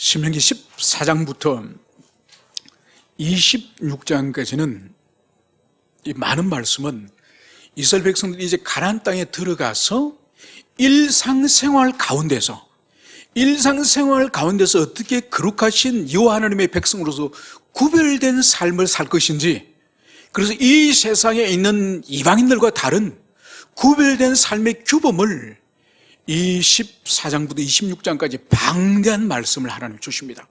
신명기 14장부터 26장까지는 이 많은 말씀은 이스라엘 백성들이 이제 가나안 땅에 들어가서 일상생활 가운데서 어떻게 거룩하신 여호와 하나님의 백성으로서 구별된 삶을 살 것인지, 그래서 이 세상에 있는 이방인들과 다른 구별된 삶의 규범을 이 14장부터 26장까지 방대한 말씀을 하나님 주십니다.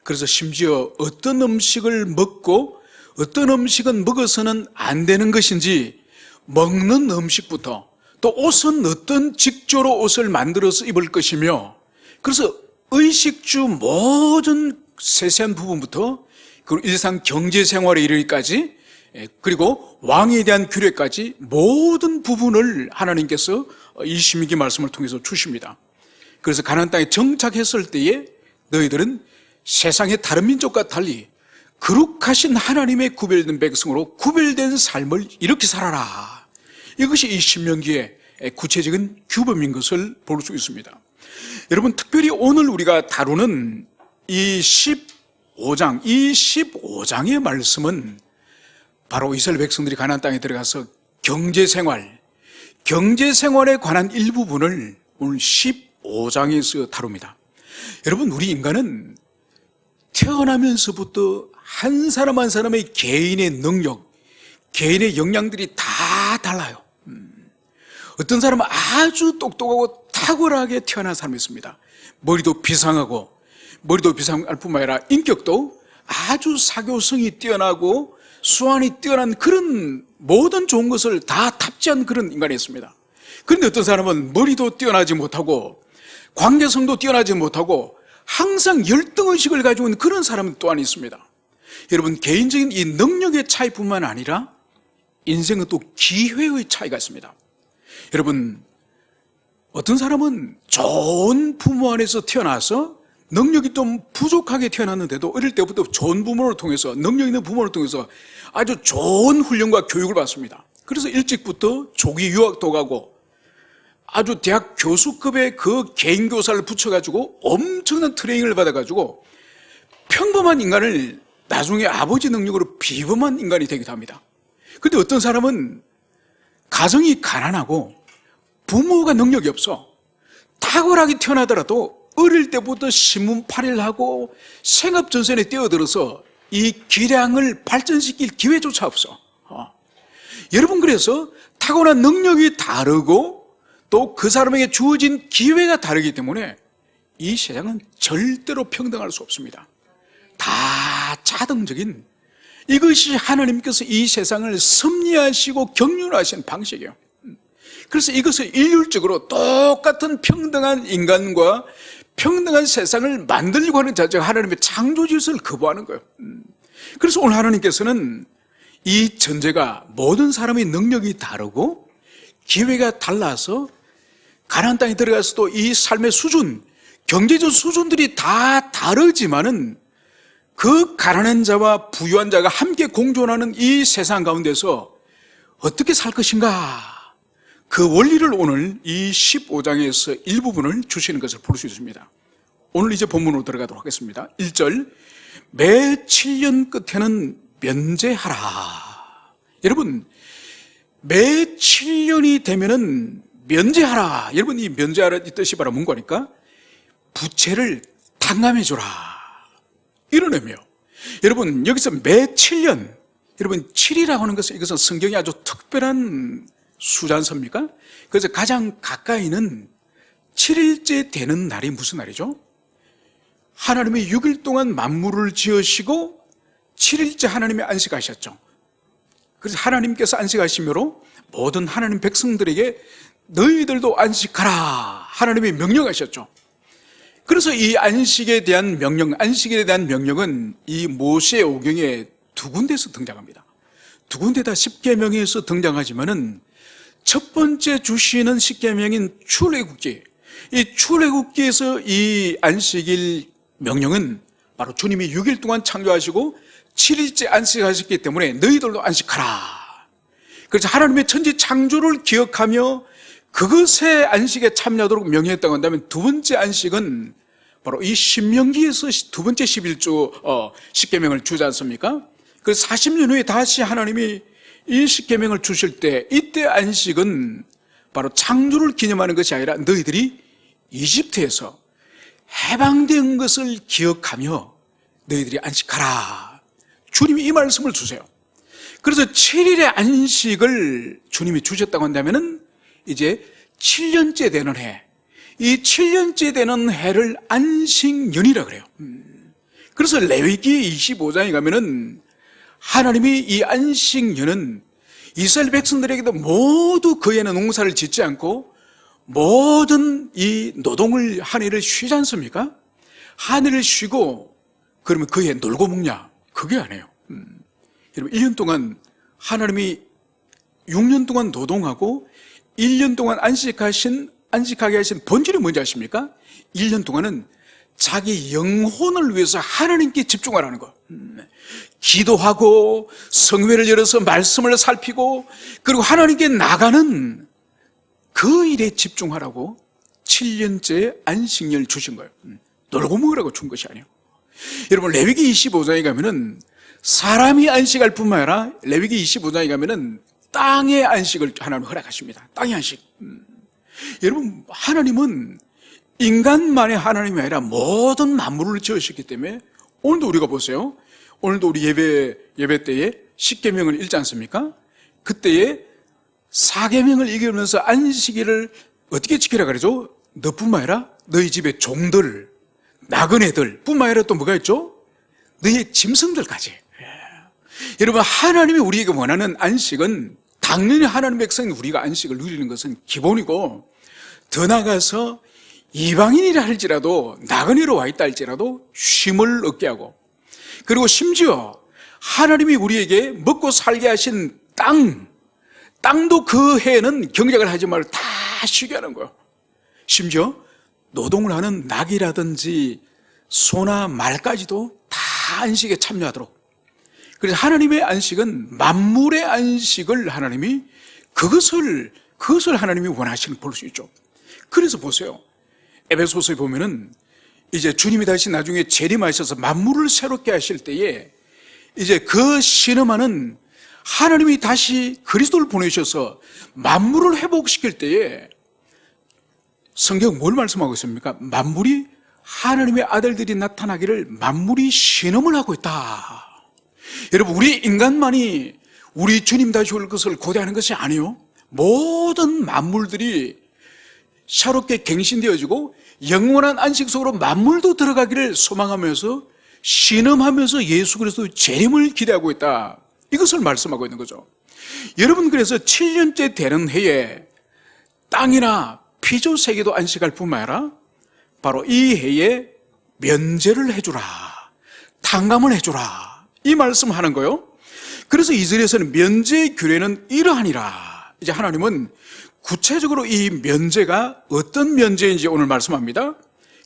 그래서 심지어 어떤 음식을 먹고 어떤 음식은 먹어서는 안 되는 것인지, 먹는 음식부터 또 옷은 어떤 직조로 옷을 만들어서 입을 것이며, 그래서 의식주 모든 세세한 부분부터 그리고 일상 경제생활에 이르기까지, 그리고 왕에 대한 규례까지 모든 부분을 하나님께서 이 신명기 말씀을 통해서 주십니다. 그래서 가나안 땅에 정착했을 때에 너희들은 세상의 다른 민족과 달리 거룩하신 하나님의 구별된 백성으로 구별된 삶을 이렇게 살아라. 이것이 이 신명기의 구체적인 규범인 것을 볼 수 있습니다. 여러분, 특별히 오늘 우리가 다루는 이 15장의 말씀은 바로 이스라엘 백성들이 가나안 땅에 들어가서 경제생활에 관한 일부분을 오늘 15장에서 다룹니다. 여러분, 우리 인간은 태어나면서부터 한 사람 한 사람의 개인의 능력, 개인의 역량들이 다 달라요. 어떤 사람은 아주 똑똑하고 탁월하게 태어난 사람이 있습니다. 머리도 비상할 뿐만 아니라 인격도 아주 사교성이 뛰어나고 수완이 뛰어난 그런 모든 좋은 것을 다 탑재한 그런 인간이 있습니다. 그런데 어떤 사람은 머리도 뛰어나지 못하고 관계성도 뛰어나지 못하고 항상 열등의식을 가지고 있는 그런 사람은 또한 있습니다. 여러분, 개인적인 이 능력의 차이뿐만 아니라 인생은 또 기회의 차이가 있습니다. 여러분, 어떤 사람은 좋은 부모 안에서 태어나서 능력이 좀 부족하게 태어났는데도 어릴 때부터 좋은 부모를 통해서, 능력 있는 부모를 통해서 아주 좋은 훈련과 교육을 받습니다. 그래서 일찍부터 조기 유학도 가고 아주 대학 교수급의 그 개인 교사를 붙여가지고 엄청난 트레이닝을 받아가지고 평범한 인간을 나중에 아버지 능력으로 비범한 인간이 되기도 합니다. 그런데 어떤 사람은 가정이 가난하고 부모가 능력이 없어 탁월하게 태어나더라도 어릴 때부터 신문팔이를 하고 생업전선에 뛰어들어서 이 기량을 발전시킬 기회조차 없어. 여러분, 그래서 타고난 능력이 다르고 또 그 사람에게 주어진 기회가 다르기 때문에 이 세상은 절대로 평등할 수 없습니다. 다 자동적인, 이것이 하나님께서 이 세상을 섭리하시고 경륜하신 방식이에요. 그래서 이것을 일률적으로 똑같은 평등한 인간과 평등한 세상을 만들려고 하는 자체가 하나님의 창조 질서를 거부하는 거예요. 그래서 오늘 하나님께서는 이 전제가 모든 사람의 능력이 다르고 기회가 달라서 가나안 땅에 들어가서도 이 삶의 수준, 경제적 수준들이 다 다르지만은 그 가난한 자와 부유한 자가 함께 공존하는 이 세상 가운데서 어떻게 살 것인가, 그 원리를 오늘 이 15장에서 일부분을 주시는 것을 볼 수 있습니다. 오늘 이제 본문으로 들어가도록 하겠습니다. 1절, 매 7년 끝에는 면제하라. 여러분, 매 7년이 되면은 면제하라. 여러분, 이 면제하라 이 뜻이 바로 뭔가니까 부채를 탕감해줘라, 이런 의미예요. 여러분, 여기서 매 7년, 여러분 7이라고 하는 것은 이것은 성경이 아주 특별한 숫자 않습니까? 그래서 가장 가까이는 7일째 되는 날이 무슨 날이죠? 하나님이 6일 동안 만물을 지으시고 7일째 하나님이 안식하셨죠. 그래서 하나님께서 안식하심으로 모든 하나님 백성들에게 너희들도 안식하라, 하나님이 명령하셨죠. 그래서 이 안식에 대한 명령은 이 모세 오경에 두 군데에서 등장합니다. 두 군데 다 십계명에서 등장하지만은 첫 번째 주시는 십계명인 출애굽기, 이 출애굽기에서 이 안식일 명령은 바로 주님이 6일 동안 창조하시고 7일째 안식하셨기 때문에 너희들도 안식하라. 그래서 하나님의 천지 창조를 기억하며 그것의 안식에 참여하도록 명령했다고 한다면, 두 번째 안식은 바로 이 신명기에서 두 번째 11조 10계명을 주지 않습니까? 그 40년 후에 다시 하나님이 이 10계명을 주실 때, 이때 안식은 바로 창조를 기념하는 것이 아니라 너희들이 이집트에서 해방된 것을 기억하며 너희들이 안식하라. 주님이 이 말씀을 주세요. 그래서 7일의 안식을 주님이 주셨다고 한다면은 이제 7년째 되는 해, 이 7년째 되는 해를 안식년이라 그래요. 그래서 레위기 25장에 가면은 하나님이 이 안식년은 이스라엘 백성들에게도 모두 그 해는 농사를 짓지 않고 모든 이 노동을 한 해를 쉬지 않습니까? 한 해를 쉬고 그러면 그 해 놀고 먹냐? 그게 아니에요. 여러분 1년 동안 하나님이 6년 동안 노동하고 1년 동안 안식하게 하신 본질이 뭔지 아십니까? 1년 동안은 자기 영혼을 위해서 하나님께 집중하라는 거. 기도하고 성회를 열어서 말씀을 살피고 그리고 하나님께 나가는 그 일에 집중하라고 7년째 안식년을 주신 거예요. 놀고 먹으라고 준 것이 아니에요. 여러분 레위기 25장에 가면은 사람이 안식할 뿐만 아니라 레위기 25장에 가면은 땅의 안식을 하나님 허락하십니다. 땅의 안식. 여러분 하나님은 인간만의 하나님이 아니라 모든 만물을 지으셨기 때문에 오늘도 우리가 보세요. 오늘도 우리 예배 때에 10계명을 읽지 않습니까? 그때에 4계명을 읽으면서 안식일을 어떻게 지키라 그러죠? 너뿐만 아니라 너희 집의 종들, 나그네들 뿐만 아니라 또 뭐가 있죠? 너희 짐승들까지. 여러분 하나님이 우리에게 원하는 안식은 당연히 하나님 백성인 우리가 안식을 누리는 것은 기본이고 더 나아가서 이방인이라 할지라도 나그네로 와 있다 할지라도 쉼을 얻게 하고 그리고 심지어 하나님이 우리에게 먹고 살게 하신 땅도 그 해에는 경작을 하지 말고 다 쉬게 하는 거예요. 심지어 노동을 하는 낙이라든지 소나 말까지도 다 안식에 참여하도록. 그래서 하나님의 안식은 만물의 안식을 하나님이 그것을 하나님이 원하시는 볼 수 있죠. 그래서 보세요. 에베소서에 보면은 이제 주님이 다시 나중에 재림하셔서 만물을 새롭게 하실 때에 이제 그 신음하는 하나님이 다시 그리스도를 보내셔서 만물을 회복시킬 때에 성경 뭘 말씀하고 있습니까? 만물이 하나님의 아들들이 나타나기를 만물이 신음을 하고 있다. 여러분 우리 인간만이 우리 주님 다시 올 것을 고대하는 것이 아니에요. 모든 만물들이 새롭게 갱신되어지고 영원한 안식 속으로 만물도 들어가기를 소망하면서 신음하면서 예수 그리스도의 재림을 기대하고 있다. 이것을 말씀하고 있는 거죠. 여러분 그래서 7년째 되는 해에 땅이나 피조 세계도 안식할 뿐만 아니라 바로 이 해에 면제를 해주라, 탕감을 해주라 이 말씀하는 거예요. 그래서 이스라엘에서는 면제의 규례는 이러하니라. 이제 하나님은 구체적으로 이 면제가 어떤 면제인지 오늘 말씀합니다.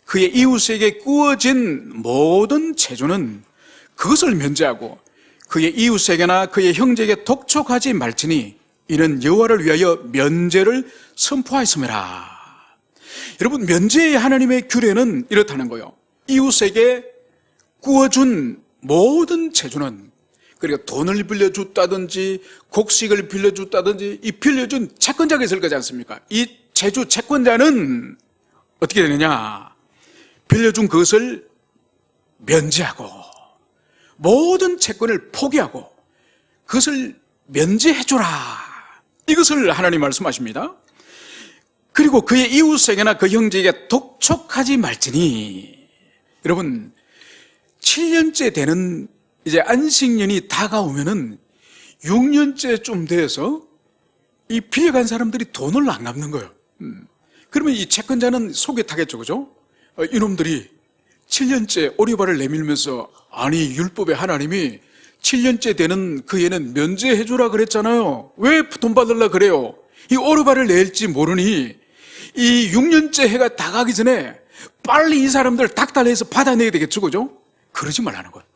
그의 이웃에게 구워진 모든 재주는 그것을 면제하고 그의 이웃에게나 그의 형제에게 독촉하지 말지니 이는 여호와를 위하여 면제를 선포하였음이라. 여러분 면제의 하나님의 규례는 이렇다는 거예요. 이웃에게 구워준 모든 재주는 그러니까 돈을 빌려줬다든지 곡식을 빌려줬다든지 이 빌려준 채권자가 있을 거지 않습니까? 이 재주 채권자는 어떻게 되느냐? 빌려준 그것을 면제하고 모든 채권을 포기하고 그것을 면제해줘라. 이것을 하나님 말씀하십니다. 그리고 그의 이웃에게나 그 형제에게 독촉하지 말지니. 여러분 7년째 되는 이제 안식년이 다가오면은 6년째쯤 돼서 이 빌려간 사람들이 돈을 안 갚는 거예요. 그러면 이 채권자는 속에 타겠죠, 그죠? 이놈들이 7년째 오리발을 내밀면서 아니 율법에 하나님이 7년째 되는 그 해는 면제해주라 그랬잖아요. 왜 돈 받으려 그래요? 이 오리발을 낼지 모르니 이 6년째 해가 다가기 전에 빨리 이 사람들 닥달해서 받아내야 되겠죠, 그죠? 그러지 말라는 거예요.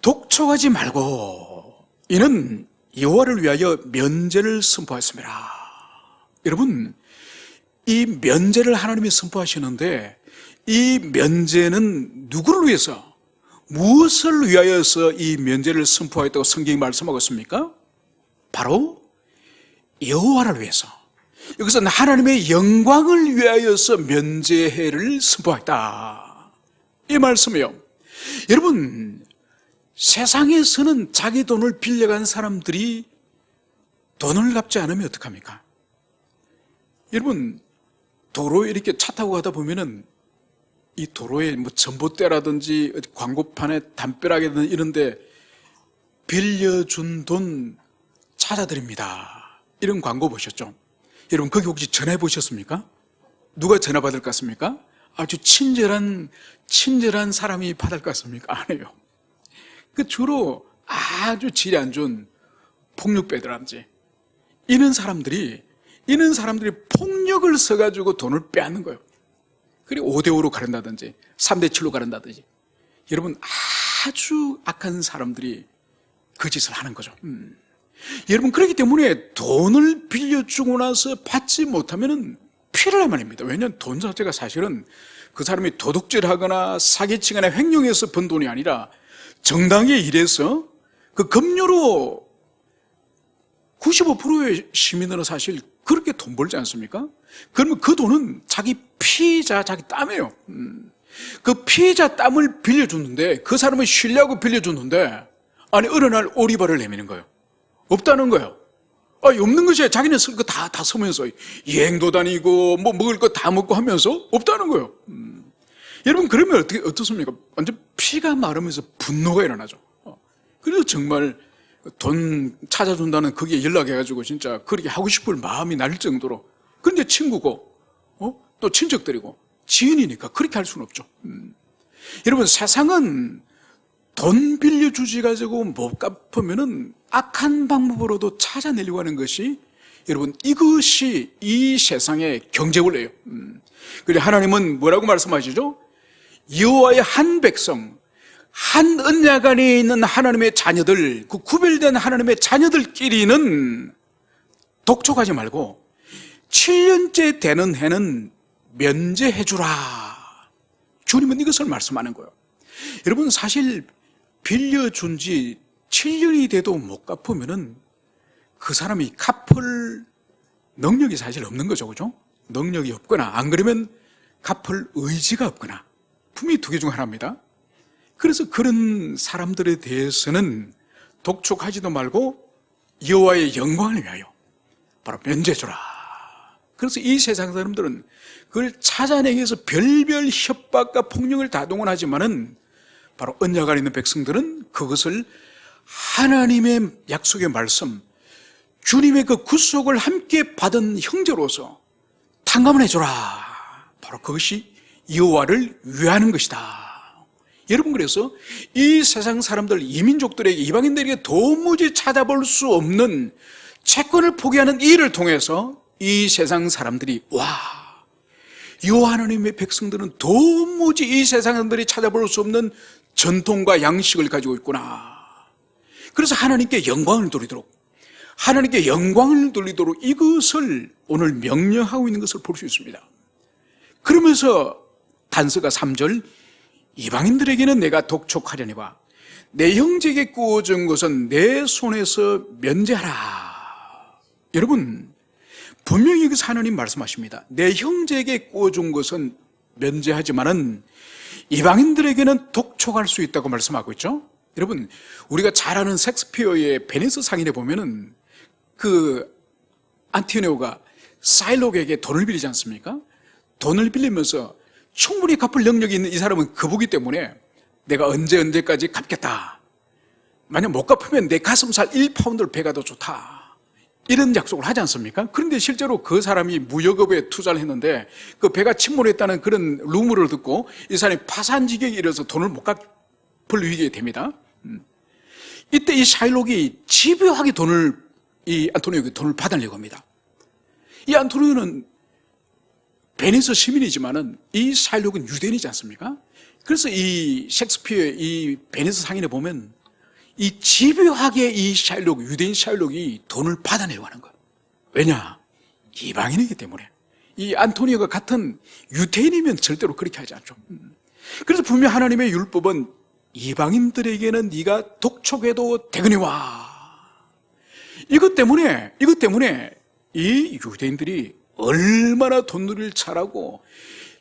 독촉하지 말고 이는 여호와를 위하여 면제를 선포했습니다. 여러분 이 면제를 하나님이 선포하시는데 이 면제는 누구를 위해서, 무엇을 위하여서 이 면제를 선포하였다고 성경이 말씀하고 있습니까? 바로 여호와를 위해서. 여기서는 하나님의 영광을 위하여서 면제해를 선포했다, 이 말씀이에요. 여러분, 세상에서는 자기 돈을 빌려간 사람들이 돈을 갚지 않으면 어떡합니까? 여러분, 도로에 이렇게 차 타고 가다 보면은 이 도로에 뭐 전봇대라든지 광고판에 담벼락이든 이런데 빌려준 돈 찾아드립니다, 이런 광고 보셨죠? 여러분, 거기 혹시 전화해 보셨습니까? 누가 전화 받을 것 같습니까? 아주 친절한 사람이 받을 것 같습니까? 아니에요. 그 주로 아주 질이 안 좋은 폭력배들한테 이런 사람들이 폭력을 써가지고 돈을 빼앗는 거예요. 그리고 5대5로 가른다든지 3대7로 가른다든지. 여러분, 아주 악한 사람들이 그 짓을 하는 거죠. 여러분, 그렇기 때문에 돈을 빌려주고 나서 받지 못하면 피해란 말입니다. 왜냐하면 돈 자체가 사실은 그 사람이 도둑질하거나 사기치거나 횡령해서 번 돈이 아니라 정당하게 일해서 그 급료로 95%의 시민들은 사실 그렇게 돈 벌지 않습니까? 그러면 그 돈은 자기 피자, 자기 땀이에요. 그 피자 땀을 빌려줬는데, 그 사람을 신뢰하고 빌려줬는데, 아니 어느 날 오리발을 내미는 거예요. 없다는 거예요. 없는 것이 자기는 쓸 거 다 쓰면서 여행도 다니고 뭐 먹을 거 다 먹고 하면서 없다는 거예요. 여러분, 그러면 어떻습니까? 완전 피가 마르면서 분노가 일어나죠. 그래서 정말 돈 찾아준다는 거기에 연락해가지고 진짜 그렇게 하고 싶을 마음이 날 정도로. 그런데 친구고 또 친척들이고 지인이니까 그렇게 할 수는 없죠. 여러분, 세상은 돈 빌려주지 가지고 못 갚으면은 악한 방법으로도 찾아내려고 하는 것이, 여러분, 이것이 이 세상의 경제원리예요. 그래서 하나님은 뭐라고 말씀하시죠? 여호와의 한 백성, 한 언약 안에 있는 하나님의 자녀들, 그 구별된 하나님의 자녀들끼리는 독촉하지 말고 7년째 되는 해는 면제해주라. 주님은 이것을 말씀하는 거예요. 여러분, 사실 빌려준 지 7년이 돼도 못 갚으면은 그 사람이 갚을 능력이 사실 없는 거죠. 그죠? 능력이 없거나, 안 그러면 갚을 의지가 없거나, 분명히 두 개 중 하나입니다. 그래서 그런 사람들에 대해서는 독촉하지도 말고 여호와의 영광을 위하여 바로 면제해주라. 그래서 이 세상 사람들은 그걸 찾아내기 위해서 별별 협박과 폭력을 다 동원하지만은 바로 언약 안에 있는 백성들은 그것을 하나님의 약속의 말씀, 주님의 그 구속을 함께 받은 형제로서 탕감을 해줘라. 바로 그것이 여호와를 위하는 것이다. 여러분, 그래서 이 세상 사람들, 이민족들에게, 이방인들에게 도무지 찾아볼 수 없는 채권을 포기하는 일을 통해서 이 세상 사람들이, 여호와 하나님의 백성들은 도무지 이 세상 사람들이 찾아볼 수 없는 전통과 양식을 가지고 있구나. 그래서 하나님께 영광을 돌리도록 이것을 오늘 명령하고 있는 것을 볼 수 있습니다. 그러면서 단서가 3절, 이방인들에게는 내가 독촉하려니와 내 형제에게 꾸어준 것은 내 손에서 면제하라. 여러분, 분명히 여기서 하나님 말씀하십니다. 내 형제에게 꾸어준 것은 면제하지만은 이방인들에게는 독촉할 수 있다고 말씀하고 있죠. 여러분, 우리가 잘 아는 셰익스피어의 베니스 상인에 보면은 그 안티오니오가 사일록에게 돈을 빌리지 않습니까? 돈을 빌리면서 충분히 갚을 능력이 있는 이 사람은 거부기 때문에 내가 언제까지 갚겠다. 만약 못 갚으면 내 가슴살 1파운드를 배가 더 좋다. 이런 약속을 하지 않습니까? 그런데 실제로 그 사람이 무역업에 투자를 했는데 그 배가 침몰했다는 그런 루머를 듣고 이 사람이 파산지경에 이르러서 돈을 못 갚을 위기에 됩니다. 이때 이 샤일록이 집요하게 이 안토니오에게 돈을 받으려고 합니다. 이 안토니오는 베니스 시민이지만은 이 샤일록은 유대인이지 않습니까? 그래서 이 셰익스피어의 이 베니스 상인에 보면 이 집요하게 이 유대인 샤일록이 돈을 받아내려고 하는 거예요. 왜냐? 이방인이기 때문에. 이 안토니오가 같은 유태인이면 절대로 그렇게 하지 않죠. 그래서 분명 하나님의 율법은 이방인들에게는 네가 독촉해도 되거니와. 이것 때문에 이 유대인들이 얼마나 돈놀이를 잘하고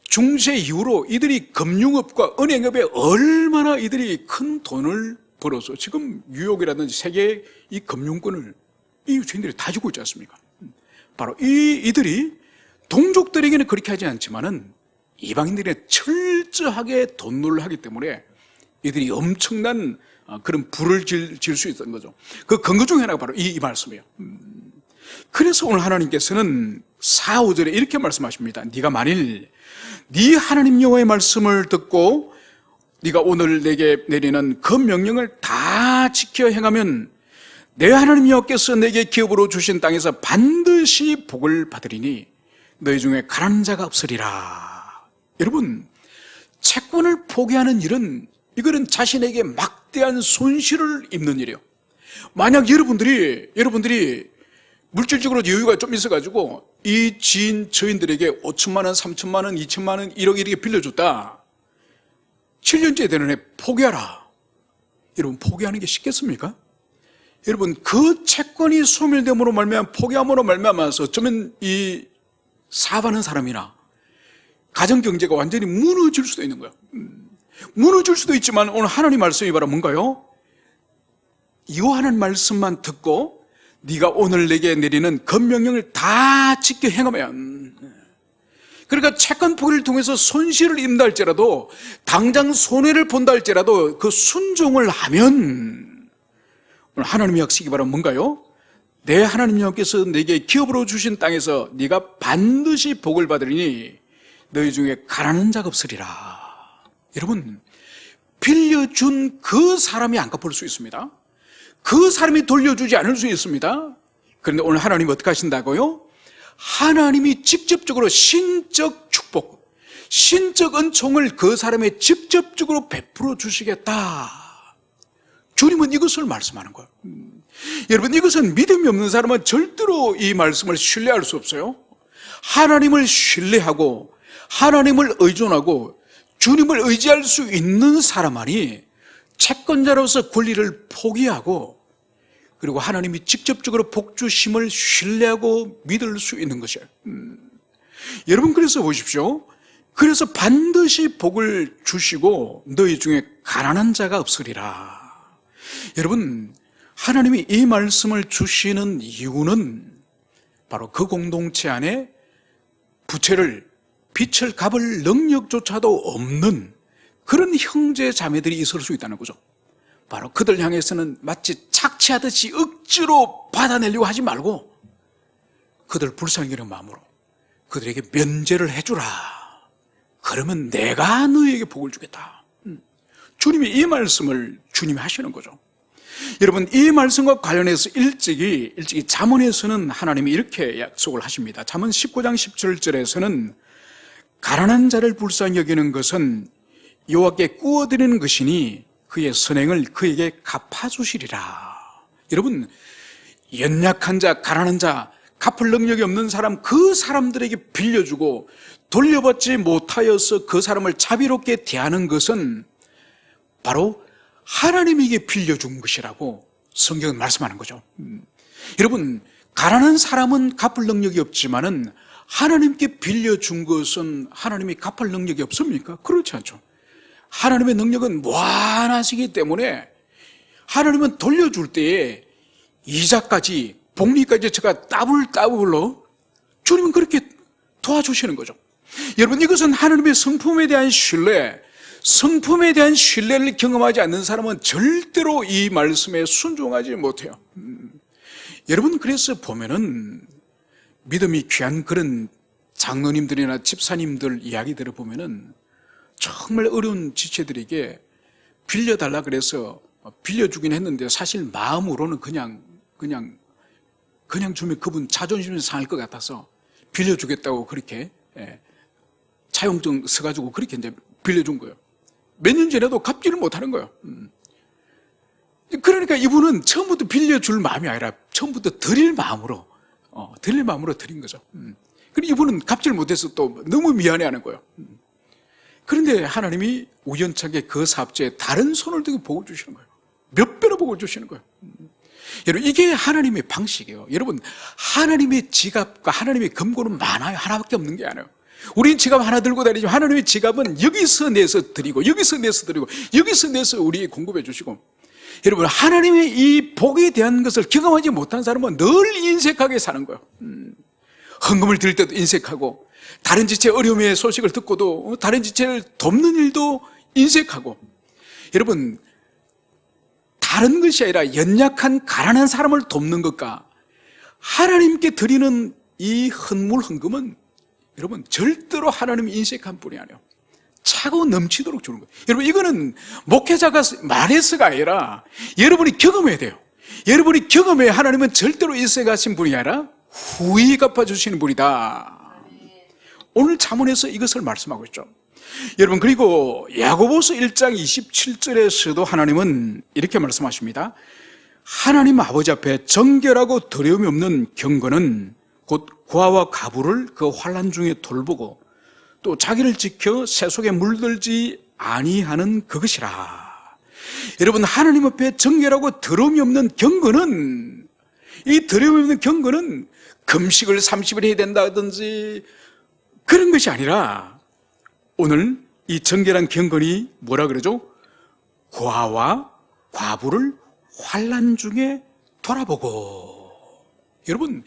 중세 이후로 이들이 금융업과 은행업에 얼마나 이들이 큰 돈을 벌어서 지금 뉴욕이라든지 세계의 이 금융권을 이 유대인들이 다 쥐고 있지 않습니까? 바로 이들이 동족들에게는 그렇게 하지 않지만은 이방인들이 철저하게 돈놀이를 하기 때문에 이들이 엄청난 그런 부를 질 수 있던 거죠. 그 근거 중에 하나가 바로 이 말씀이에요. 그래서 오늘 하나님께서는 4, 5절에 이렇게 말씀하십니다. 네가 만일 네 하나님 여호와의 말씀을 듣고 네가 오늘 내게 내리는 그 명령을 다 지켜 행하면 내 하나님 여호와께서 내게 기업으로 주신 땅에서 반드시 복을 받으리니 너희 중에 가난한 자가 없으리라. 여러분, 채권을 포기하는 일은 이거는 자신에게 막대한 손실을 입는 일이에요. 만약 여러분들이 물질적으로 여유가 좀 있어가지고 이 저인들에게 5천만 원, 3천만 원, 2천만 원, 1억 이렇게 빌려줬다. 7년째 되는 해 포기하라. 여러분, 포기하는 게 쉽겠습니까? 여러분, 그 채권이 소멸됨으로 말미암아 포기함으로 말미암아서 어쩌면 이 사업하는 사람이나 가정경제가 완전히 무너질 수도 있는 거예요. 무너질 수도 있지만 오늘 하나님 말씀이 바로 뭔가요? 이호하는 말씀만 듣고 네가 오늘 내게 내리는 그 명령을 다 지켜 행하면, 그러니까 채권 포기를 통해서 손실을 입는다 할지라도 당장 손해를 본다 할지라도 그 순종을 하면 오늘 하나님의 약속이 바로 뭔가요? 내 하나님 여호와께서 내게 기업으로 주신 땅에서 네가 반드시 복을 받으리니 너희 중에 가난한 자가 없으리라. 여러분, 빌려준 그 사람이 안 갚을 수 있습니다. 그 사람이 돌려주지 않을 수 있습니다. 그런데 오늘 하나님이 어떻게 하신다고요? 하나님이 직접적으로 신적 축복, 신적 은총을 그 사람에 직접적으로 베풀어 주시겠다. 주님은 이것을 말씀하는 거예요. 여러분, 이것은 믿음이 없는 사람은 절대로 이 말씀을 신뢰할 수 없어요. 하나님을 신뢰하고 하나님을 의존하고 주님을 의지할 수 있는 사람만이 채권자로서 권리를 포기하고 그리고 하나님이 직접적으로 복 주심을 신뢰하고 믿을 수 있는 것이에요. 여러분, 그래서 보십시오. 그래서 반드시 복을 주시고 너희 중에 가난한 자가 없으리라. 여러분, 하나님이 이 말씀을 주시는 이유는 바로 그 공동체 안에 부채를 빚을 갚을 능력조차도 없는 그런 형제 자매들이 있을 수 있다는 거죠. 바로 그들 향해서는 마치 착취하듯이 억지로 받아내려고 하지 말고 그들 불쌍히 여기는 마음으로 그들에게 면제를 해주라. 그러면 내가 너희에게 복을 주겠다. 주님이 이 말씀을 주님이 하시는 거죠. 여러분, 이 말씀과 관련해서 일찍이 잠언에서는 하나님이 이렇게 약속을 하십니다. 잠언 19장 17절에서는 가난한 자를 불쌍히 여기는 것은 여호와께 구워드리는 것이니 그의 선행을 그에게 갚아주시리라. 여러분, 연약한 자, 가난한 자, 갚을 능력이 없는 사람, 그 사람들에게 빌려주고 돌려받지 못하여서 그 사람을 자비롭게 대하는 것은 바로 하나님에게 빌려준 것이라고 성경은 말씀하는 거죠. 여러분, 가난한 사람은 갚을 능력이 없지만은 하나님께 빌려준 것은 하나님이 갚을 능력이 없습니까? 그렇지 않죠. 하나님의 능력은 무한하시기 때문에 하나님은 돌려줄 때에 이자까지 복리까지 제가 따블따블로 주님은 그렇게 도와주시는 거죠. 여러분, 이것은 하나님의 성품에 대한 신뢰, 성품에 대한 신뢰를 경험하지 않는 사람은 절대로 이 말씀에 순종하지 못해요. 여러분, 그래서 보면은 믿음이 귀한 그런 장로님들이나 집사님들 이야기 들어보면은 정말 어려운 지체들에게 빌려달라 그래서 빌려주긴 했는데 사실 마음으로는 그냥 주면 그분 자존심이 상할 것 같아서 빌려주겠다고 그렇게 차용증 써가지고 그렇게 이제 빌려준 거예요. 몇 년 전에도 갚지를 못하는 거예요. 그러니까 이분은 처음부터 빌려줄 마음이 아니라 처음부터 드릴 마음으로 드린 거죠. 그런데 이분은 갚질 못해서 또 너무 미안해하는 거예요. 그런데 하나님이 우연찮게 그 사업자의 다른 손을 들고 복을 주시는 거예요. 몇 배로 복을 주시는 거예요. 여러분, 이게 하나님의 방식이에요. 여러분, 하나님의 지갑과 하나님의 금고는 많아요. 하나밖에 없는 게 아니에요. 우린 지갑 하나 들고 다니지만 하나님의 지갑은 여기서 내서 드리고 여기서 내서 드리고 여기서 내서 우리에게 공급해 주시고, 여러분, 하나님의 이 복에 대한 것을 경험하지 못한 사람은 늘 인색하게 사는 거예요. 헌금을 드릴 때도 인색하고, 다른 지체 어려움의 소식을 듣고도 다른 지체를 돕는 일도 인색하고. 여러분, 다른 것이 아니라 연약한 가난한 사람을 돕는 것과 하나님께 드리는 이 헌금은 여러분 절대로 하나님이 인색한 분이 아니에요. 차고 넘치도록 주는 거예요. 여러분, 이거는 목회자가 말해서가 아니라 여러분이 경험해야 돼요. 여러분이 경험해야 하나님은 절대로 인색하신 분이 아니라 후히 갚아주시는 분이다. 오늘 잠언에서 이것을 말씀하고 있죠. 여러분, 그리고 야고보서 1장 27절에서도 하나님은 이렇게 말씀하십니다. 하나님 아버지 앞에 정결하고 더러움이 없는 경건은 곧 고아와 가부를 그 환난 중에 돌보고 또 자기를 지켜 세속에 물들지 아니하는 그것이라. 여러분, 하나님 앞에 정결하고 더러움이 없는 경건은, 이 더러움이 없는 경건은 금식을 30일 해야 된다든지 그런 것이 아니라, 오늘 이 정결한 경건이 뭐라 그러죠? 고아와 과부를 환난 중에 돌아보고. 여러분,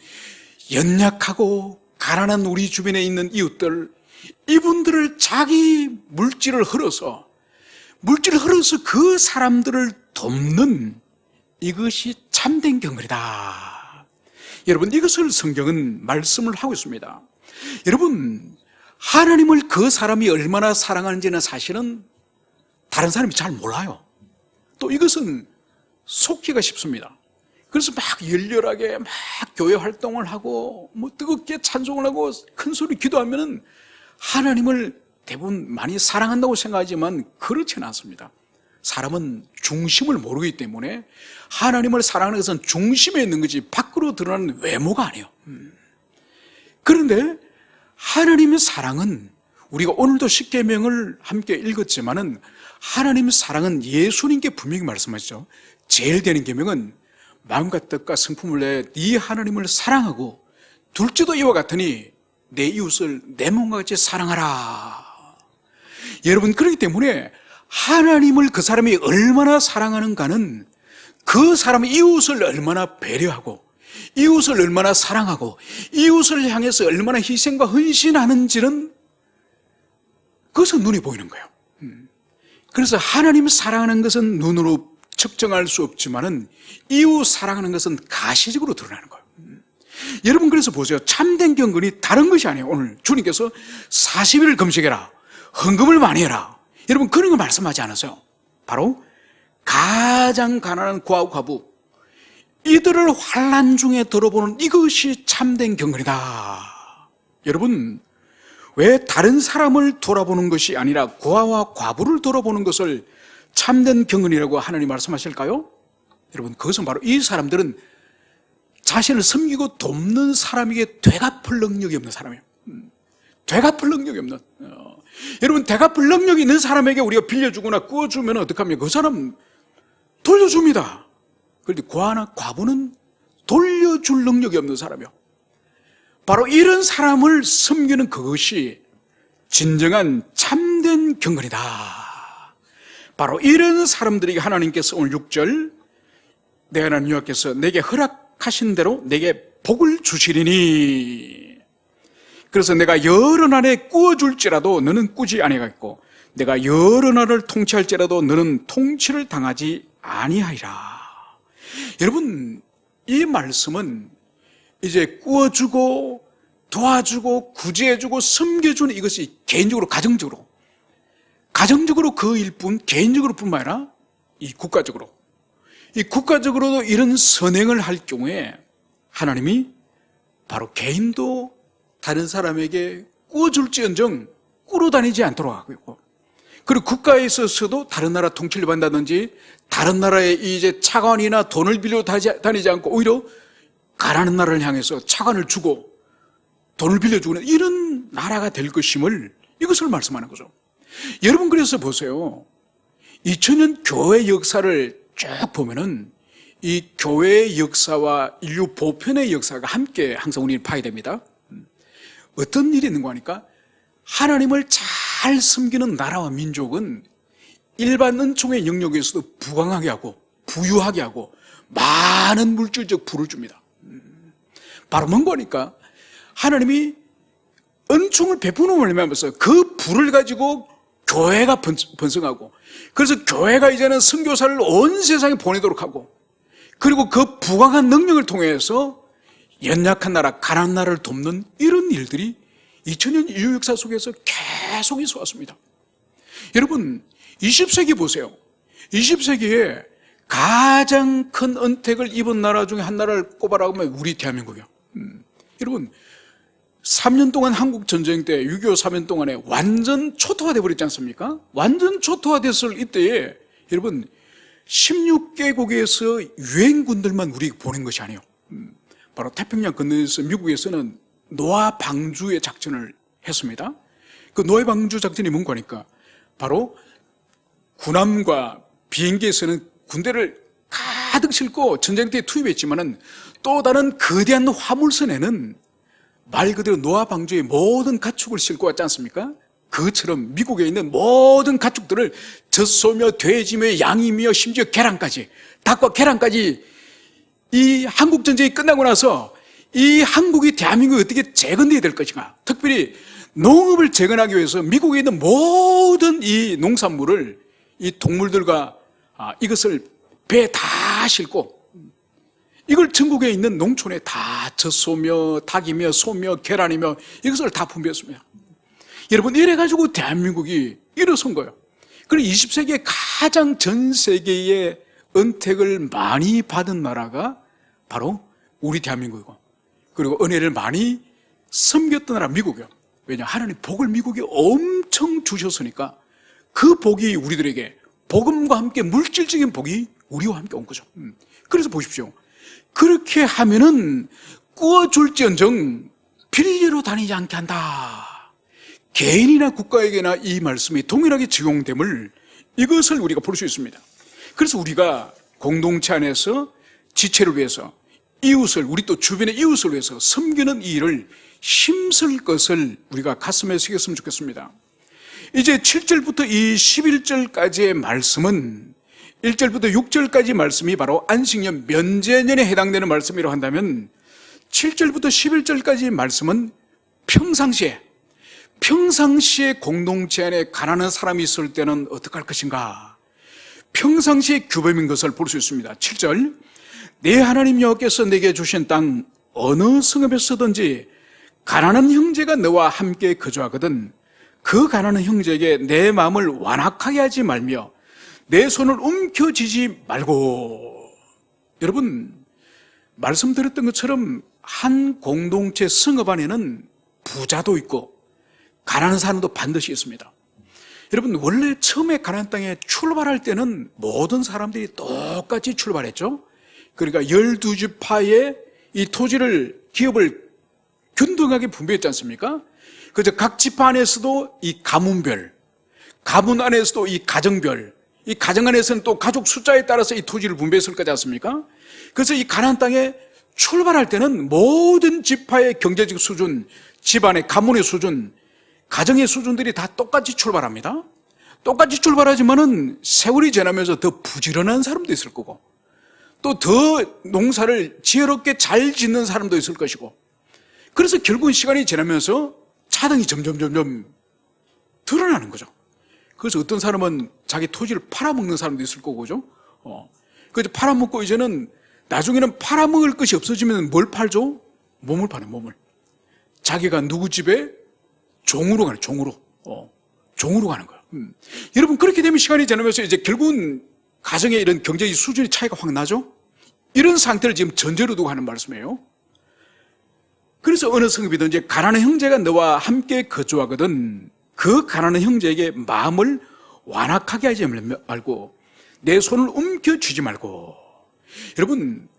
연약하고 가난한 우리 주변에 있는 이웃들, 이분들을 자기 물질을 흘러서 그 사람들을 돕는, 이것이 참된 경건이다. 여러분, 이것을 성경은 말씀을 하고 있습니다. 여러분, 하나님을 그 사람이 얼마나 사랑하는지는 사실은 다른 사람이 잘 몰라요. 또 이것은 속기가 쉽습니다. 그래서 막 열렬하게 막 교회 활동을 하고 뜨겁게 찬송을 하고 큰 소리 기도하면은 하나님을 대부분 많이 사랑한다고 생각하지만 그렇지는 않습니다. 사람은 중심을 모르기 때문에 하나님을 사랑하는 것은 중심에 있는 거지 밖으로 드러나는 외모가 아니에요. 그런데 하나님의 사랑은, 우리가 오늘도 십계명을 함께 읽었지만은 하나님의 사랑은 예수님께 분명히 말씀하시죠. 제일 되는 계명은 마음과 뜻과 성품을 내어 네 하나님을 사랑하고 둘째도 이와 같으니 내 이웃을 내 몸과 같이 사랑하라. 여러분, 그렇기 때문에 하나님을 그 사람이 얼마나 사랑하는가는 그 사람의 이웃을 얼마나 배려하고 이웃을 얼마나 사랑하고 이웃을 향해서 얼마나 희생과 헌신하는지는 그것은 눈에 보이는 거예요. 그래서 하나님 사랑하는 것은 눈으로 측정할 수 없지만은 이웃 사랑하는 것은 가시적으로 드러나는 거예요. 여러분, 그래서 보세요. 참된 경건이 다른 것이 아니에요. 오늘 주님께서 40일을 금식해라, 헌금을 많이 해라, 여러분 그런 거 말씀하지 않았어요. 바로 가장 가난한 고아와 과부, 이들을 환난 중에 들어보는 이것이 참된 경건이다. 여러분, 왜 다른 사람을 돌아보는 것이 아니라 고아와 과부를 돌아보는 것을 참된 경건이라고 하나님 말씀하실까요? 여러분, 그것은 바로 이 사람들은 자신을 섬기고 돕는 사람에게 되갚을 능력이 없는 사람이에요. 되갚을 능력이 없는. 여러분, 되갚을 능력이 있는 사람에게 우리가 빌려주거나 구워주면 어떡합니까? 그 사람 돌려줍니다. 그런데 고아나 과부는 돌려줄 능력이 없는 사람이요. 바로 이런 사람을 섬기는 그것이 진정한 참된 경건이다. 바로 이런 사람들에게 하나님께서 오늘 6절, 내 하나님 여호와께서 내게 허락하신 대로 내게 복을 주시리니, 그래서 내가 여러 날에 꾸어줄지라도 너는 꾸지 아니하겠고 내가 여러 날을 통치할지라도 너는 통치를 당하지 아니하리라. 여러분, 이 말씀은 이제 꾸어주고 도와주고 구제해주고 섬겨주는 이것이 개인적으로 가정적으로 그 일뿐, 개인적으로 뿐만 아니라 이 국가적으로도 이런 선행을 할 경우에 하나님이 바로 개인도 다른 사람에게 꾸어줄지언정 꾸러 다니지 않도록 하고 있고, 그리고 국가에 있어서도 다른 나라 통치를 받는다든지 다른 나라에 이제 차관이나 돈을 빌려 다니지 않고 오히려 가난한 나라를 향해서 차관을 주고 돈을 빌려주는 이런 나라가 될 것임을 이것을 말씀하는 거죠. 여러분, 그래서 보세요. 2000년 교회 역사를 쭉 보면은 이 교회의 역사와 인류 보편의 역사가 함께 항상 우리는 봐야 됩니다. 어떤 일이 있는가 하니까 하나님을 잘 섬기는 나라와 민족은 일반 은총의 영역에서도 부강하게 하고 부유하게 하고 많은 물질적 부를 줍니다. 바로 뭔가 하니까 하나님이 은총을 베푸는 말하면서 그 부를 가지고 교회가 번성하고, 그래서 교회가 이제는 선교사를 온 세상에 보내도록 하고, 그리고 그 부강한 능력을 통해서 연약한 나라, 가난한 나라를 돕는 이런 일들이 2000년 인류 역사 속에서 계속 있어 왔습니다. 여러분, 20세기 보세요. 20세기에 가장 큰 은택을 입은 나라 중에 한 나라를 꼽아라고 하면 우리 대한민국이요. 여러분, 3년 동안 한국 전쟁 때 6.25 3년 동안에 완전 초토화돼 버렸지 않습니까? 완전 초토화됐을 이때에 여러분 16개국에서 유엔군들만 우리 보낸 것이 아니에요. 바로 태평양 건너에서 미국에서는 노아 방주의 작전을 했습니다. 그 노아 방주 작전이 뭔가 하니까 바로 군함과 비행기에서는 군대를 가득 싣고 전쟁터에 투입했지만은 또 다른 거대한 화물선에는 말 그대로 노아 방주의 모든 가축을 싣고 왔지 않습니까? 그것처럼 미국에 있는 모든 가축들을 젖소며 돼지며 양이며 심지어 계란까지, 닭과 계란까지, 이 한국 전쟁이 끝나고 나서 이 한국이 대한민국이 어떻게 재건돼야 될 것인가, 특별히 농업을 재건하기 위해서 미국에 있는 모든 이 농산물을 이 동물들과 이것을 배에 다 싣고 이걸 전국에 있는 농촌에 다 젖소며 닭이며 소며 계란이며 이것을 다 분배했습니다. 여러분, 이래가지고 대한민국이 일어선 거예요. 그리고 20세기에 가장 전 세계의 은택을 많이 받은 나라가 바로 우리 대한민국이고, 그리고 은혜를 많이 섬겼던 나라 미국이에요. 왜냐, 하나님 복을 미국이 엄청 주셨으니까 그 복이 우리들에게 복음과 함께 물질적인 복이 우리와 함께 온 거죠. 그래서 보십시오. 그렇게 하면은 꾸어줄지언정 빌리러 다니지 않게 한다. 개인이나 국가에게나 이 말씀이 동일하게 적용됨을, 이것을 우리가 볼 수 있습니다. 그래서 우리가 공동체 안에서 지체를 위해서, 이웃을, 우리 또 주변의 이웃을 위해서 섬기는 이 일을 힘쓸 것을 우리가 가슴에 새겼으면 좋겠습니다. 이제 7절부터 이 11절까지의 말씀은 1절부터 6절까지 말씀이 바로 안식년 면제년에 해당되는 말씀이라고 한다면 7절부터 11절까지 말씀은 평상시에 공동체 안에 가난한 사람이 있을 때는 어떻게 할 것인가, 평상시의 규범인 것을 볼 수 있습니다. 7절, 내 하나님 여호와께서 내게 주신 땅 어느 성읍에서든지 가난한 형제가 너와 함께 거주하거든 그 가난한 형제에게 내 마음을 완악하게 하지 말며 내 손을 움켜쥐지 말고. 여러분, 말씀드렸던 것처럼 한 공동체 성읍 안에는 부자도 있고 가난한 사람도 반드시 있습니다. 여러분, 원래 처음에 가나안 땅에 출발할 때는 모든 사람들이 똑같이 출발했죠. 그러니까 12지파의 이 토지를, 기업을 균등하게 분배했지 않습니까? 그래서 각 지파 안에서도 이 가문별, 가문 안에서도 이 가정별, 이 가정 안에서는 또 가족 숫자에 따라서 이 토지를 분배했을 거지 않습니까? 그래서 이 가나안 땅에 출발할 때는 모든 지파의 경제적 수준, 집안의 가문의 수준, 가정의 수준들이 다 똑같이 출발합니다. 똑같이 출발하지만은 세월이 지나면서 더 부지런한 사람도 있을 거고, 또 더 농사를 지혜롭게 잘 짓는 사람도 있을 것이고, 그래서 결국은 시간이 지나면서 차등이 점점 드러나는 거죠. 그래서 어떤 사람은 자기 토지를 팔아먹는 사람도 있을 거고, 그죠? 그래서 팔아먹고 이제는 나중에는 팔아먹을 것이 없어지면 뭘 팔죠? 몸을 파네, 몸을. 자기가 누구 집에 종으로 가는, 종으로 가는 거예요. 여러분, 그렇게 되면 시간이 지나면서 이제 결국은 가정의 이런 경제적 수준의 차이가 확 나죠? 이런 상태를 지금 전제로 두고 하는 말씀이에요. 그래서 어느 성읍이든지 가난한 형제가 너와 함께 거주하거든 그 가난한 형제에게 마음을 완악하게 하지 말고 내 손을 움켜쥐지 말고. 여러분,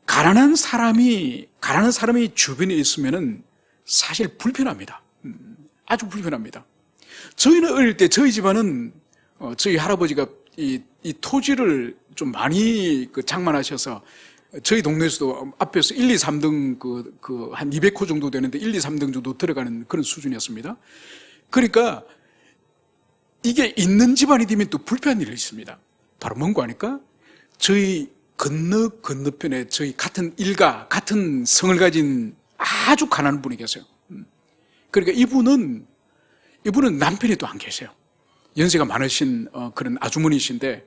가난한 사람이 주변에 있으면은 사실 불편합니다. 아주 불편합니다. 저희는 어릴 때 저희 집안은 저희 할아버지가 이 토지를 좀 많이 장만하셔서 저희 동네에서도 앞에서 1, 2, 3등 한 200호 정도 되는데 1, 2, 3등 정도 들어가는 그런 수준이었습니다. 그러니까 이게 있는 집안이 되면 또 불편한 일이 있습니다. 바로 뭔가 하니까 저희 건너편에 저희 같은 일가, 같은 성을 가진 아주 가난한 분이 계세요. 그러니까 이분은 남편이 또 안 계세요. 연세가 많으신 그런 아주머니이신데,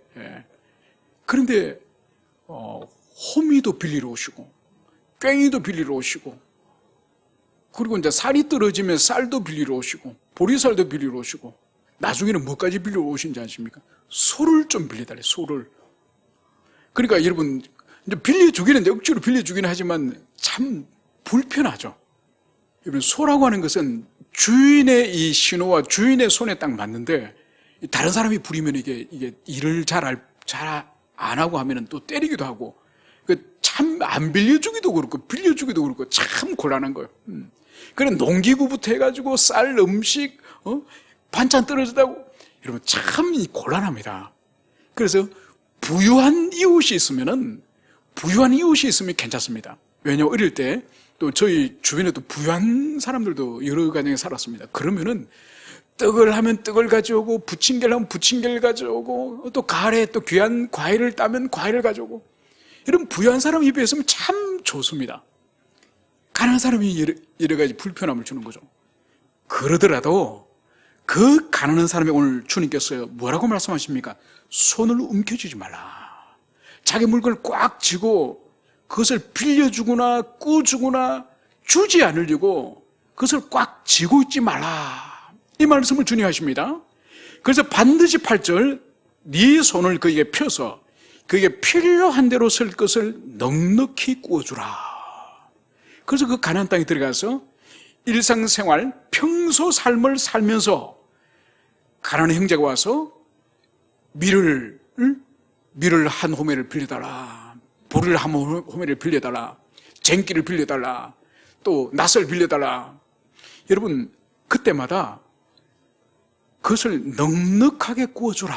그런데 호미도 빌리러 오시고 꽹이도 빌리러 오시고, 그리고 이제 살이 떨어지면 쌀도 빌리러 오시고 보리쌀도 빌리러 오시고, 나중에는 뭐까지 빌리러 오신지 아십니까? 소를 좀 빌려달래요. 소를. 그러니까 여러분, 이제 빌려주기는 억지로 빌려주기는 하지만 참 불편하죠. 여러분, 소라고 하는 것은 주인의 이 신호와 주인의 손에 딱 맞는데, 다른 사람이 부리면 이게 일을 잘 안 하고 하면은 또 때리기도 하고, 참 안 빌려주기도 그렇고 빌려주기도 그렇고 참 곤란한 거예요. 그런 농기구부터 해가지고 쌀, 음식, 반찬 떨어지다고, 여러분 참 곤란합니다. 그래서 부유한 이웃이 있으면 괜찮습니다. 왜냐하면 어릴 때 또 저희 주변에도 부유한 사람들도 여러 가정에 살았습니다. 그러면은 떡을 하면 떡을 가져오고, 부침개를 하면 부침개를 가져오고, 또 가을에 또 귀한 과일을 따면 과일을 가져오고, 이런 부유한 사람 입에 있으면 참 좋습니다. 가난한 사람이 여러 가지 불편함을 주는 거죠. 그러더라도 그 가난한 사람이 오늘 주님께서 뭐라고 말씀하십니까? 손을 움켜쥐지 말라. 자기 물건을 꽉 쥐고 그것을 빌려주거나 꾸주거나 주지 않으려고 그것을 꽉 쥐고 있지 말라. 이 말씀을 주님 하십니다. 그래서 반드시 8절, 네 손을 그에게 펴서 그에게 필요한 대로 쓸 것을 넉넉히 구워주라. 그래서 그 가나안 땅에 들어가서 일상생활, 평소 삶을 살면서 가난한 형제가 와서 밀을 한 호매를 빌려달라, 보리를 한 호매를 빌려달라, 쟁기를 빌려달라, 또 낫을 빌려달라. 여러분, 그때마다 그것을 넉넉하게 구워주라.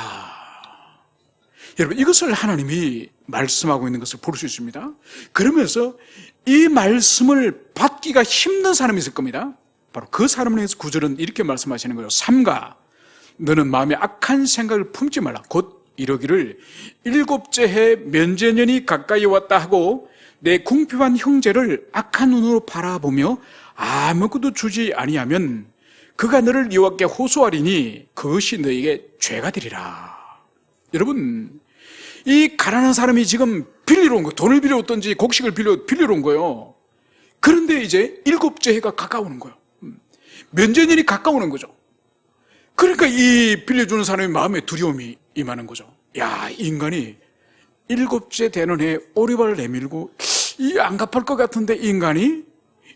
여러분, 이것을 하나님이 말씀하고 있는 것을 볼 수 있습니다. 그러면서 이 말씀을 받기가 힘든 사람이 있을 겁니다. 바로 그 사람을 위해서 9절은 이렇게 말씀하시는 거예요. 삼가, 너는 마음에 악한 생각을 품지 말라. 곧 이러기를, 일곱째 해 면제년이 가까이 왔다 하고 내 궁핍한 형제를 악한 눈으로 바라보며 아무것도 주지 아니하면 그가 너를 여호와께 호소하리니 그것이 너에게 죄가 되리라. 여러분, 이 가난한 사람이 지금 빌리러 온 거예요. 돈을 빌려왔든지 곡식을 빌리러 온 거예요. 그런데 이제 일곱째 해가 가까우는 거예요. 면제년이 가까우는 거죠. 그러니까 이 빌려주는 사람의 마음에 두려움이 임하는 거죠. 야, 이 인간이 일곱째 되는 해 오리발을 내밀고 안 갚을 것 같은데 이 인간이,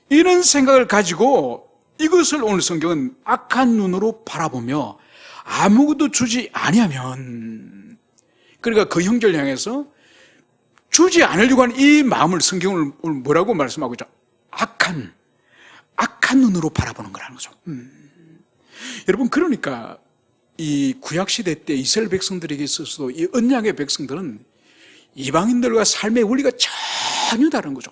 이런 생각을 가지고 이것을 오늘 성경은 악한 눈으로 바라보며 아무것도 주지 아니하면, 그러니까 그 형제를 향해서 주지 않으려고 하는 이 마음을 성경을 오늘 뭐라고 말씀하고 있죠? 악한 눈으로 바라보는 거라는 거죠. 여러분, 그러니까 이 구약시대 때 이스라엘 백성들에게 있어서도 이 언약의 백성들은 이방인들과 삶의 원리가 전혀 다른 거죠.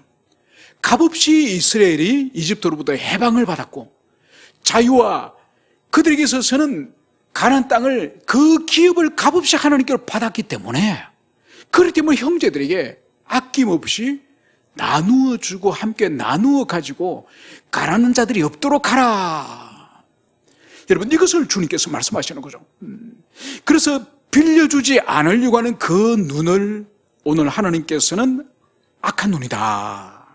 값없이 이스라엘이 이집트로부터 해방을 받았고, 자유와 그들에게 있어서는 가나안 땅을, 그 기업을 값없이 하나님께로 받았기 때문에, 그렇기 때문에 형제들에게 아낌없이 나누어 주고 함께 나누어 가지고 가난한 자들이 없도록 하라. 여러분, 이것을 주님께서 말씀하시는 거죠. 그래서 빌려주지 않으려고 하는 그 눈을 오늘 하나님께서는 악한 눈이다,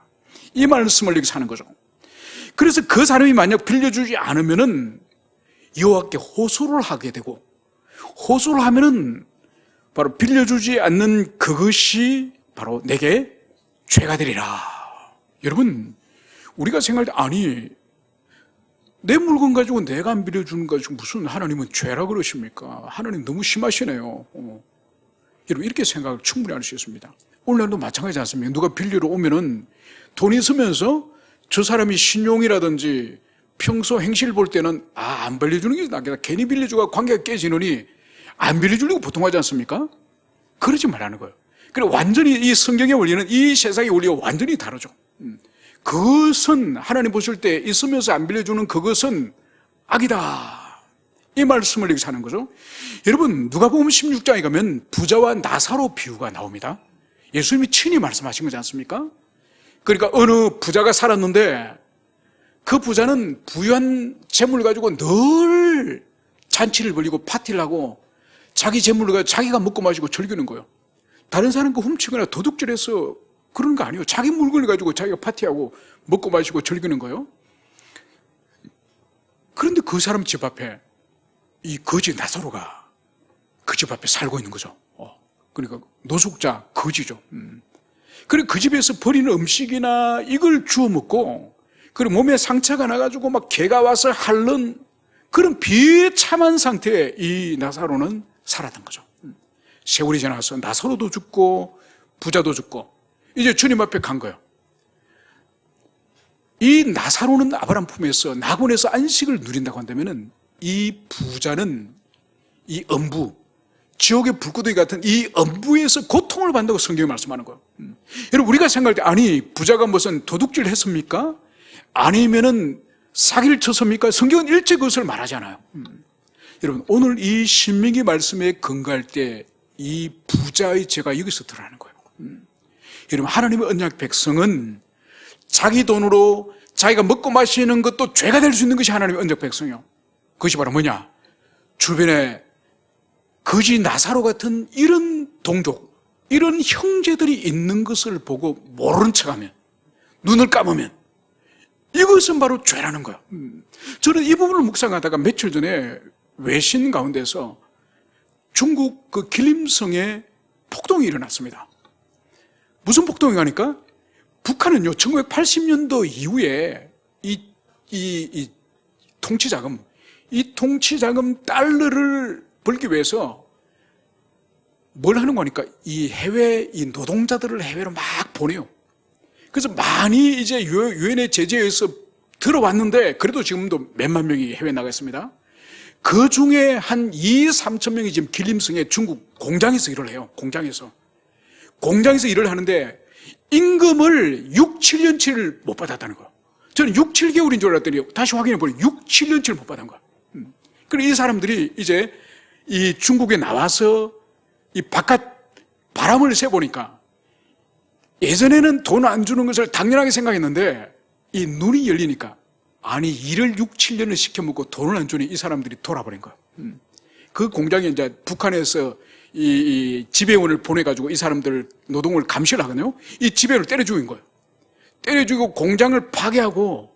이 말씀을 여기서 하는 거죠. 그래서 그 사람이 만약 빌려주지 않으면은 여호와께 호소를 하게 되고, 호소를 하면은 바로 빌려주지 않는 그것이 바로 내게 죄가 되리라. 여러분, 우리가 생각할 때, 아니, 내 물건 가지고 내가 안 빌려주는 거 가지고 무슨 하나님은 죄라 그러십니까? 하나님 너무 심하시네요. 여러분, 이렇게 생각을 충분히 할 수 있습니다. 오늘날도 마찬가지지 않습니까? 누가 빌리러 오면은 돈 있으면서 저 사람이 신용이라든지 평소 행실 볼 때는 안 빌려주는 게 낫겠다. 괜히 빌려주고 관계가 깨지느니 안 빌려주려고 보통 하지 않습니까? 그러지 말라는 거예요. 그리고 완전히 이 성경의 원리는 이 세상의 원리가 완전히 다르죠. 그것은 하나님 보실 때 있으면서 안 빌려주는 그것은 악이다. 이 말씀을 여기서 하는 거죠. 여러분, 누가복음 16장에 가면 부자와 나사로 비유가 나옵니다. 예수님이 친히 말씀하신 거지 않습니까? 그러니까 어느 부자가 살았는데 그 부자는 부유한 재물을 가지고 늘 잔치를 벌이고 파티를 하고 자기 재물을 가지고 자기가 먹고 마시고 즐기는 거예요. 다른 사람 거 훔치거나 도둑질해서 그런 거 아니에요. 자기 물건을 가지고 자기가 파티하고 먹고 마시고 즐기는 거예요. 그런데 그 사람 집 앞에 이 거지 나사로가 그 집 앞에 살고 있는 거죠. 그러니까 노숙자, 거지죠. 그리고 그 집에서 버리는 음식이나 이걸 주워 먹고, 그리고 몸에 상처가 나가지고 막 개가 와서 핥는 그런 비참한 상태에 이 나사로는 살았던 거죠. 세월이 지나서 나사로도 죽고 부자도 죽고 이제 주님 앞에 간 거예요. 이 나사로는 아브라함 품에서 낙원에서 안식을 누린다고 한다면은 이 부자는 이 엄부, 지옥의 불구덩이 같은 이 엄부에서 고통을 받는다고 성경이 말씀하는 거예요. 여러분, 우리가 생각할 때 아니 부자가 무슨 도둑질 했습니까? 아니면은 사기를 쳤습니까? 성경은 일체 그것을 말하지 않아요. 여러분, 오늘 이 신명기 말씀에 근거할 때 이 부자의 죄가 여기서 드러나는 거예요. 여러분, 하나님의 언약 백성은 자기 돈으로 자기가 먹고 마시는 것도 죄가 될 수 있는 것이 하나님의 언약 백성이에요. 그것이 바로 뭐냐? 주변에 거지 나사로 같은 이런 동족, 이런 형제들이 있는 것을 보고 모르는 척하면, 눈을 감으면 이것은 바로 죄라는 거예요. 저는 이 부분을 묵상하다가 며칠 전에 외신 가운데서 중국 그 길림성에 폭동이 일어났습니다. 무슨 폭동이 가니까 북한은요 1980년도 이후에 이 통치자금, 이 통치자금 달러를 벌기 위해서 뭘 하는 거니까 이 해외 이 노동자들을 해외로 막 보내요. 그래서 많이 이제 유엔의 제재에 의해서 들어왔는데 그래도 지금도 몇만 명이 해외에 나가 있습니다. 그 중에 한 2~3천 명이 지금 길림성의 중국 공장에서 일을 해요. 공장에서 일을 하는데 임금을 6~7년치를 못 받았다는 거예요. 저는 6~7개월인 줄 알았더니 다시 확인해 보니 6~7년치를 못 받은 거예요. 그리고 이 사람들이 이제 이 중국에 나와서 이 바깥 바람을 쐬보니까 예전에는 돈 안 주는 것을 당연하게 생각했는데 이 눈이 열리니까 아니 일을 6~7년을 시켜먹고 돈을 안 주니 이 사람들이 돌아버린 거예요. 그 공장에 이제 북한에서 이 지배원을 보내가지고 이 사람들 노동을 감시를 하거든요. 이 지배원을 때려 죽인 거예요. 때려 죽이고 공장을 파괴하고,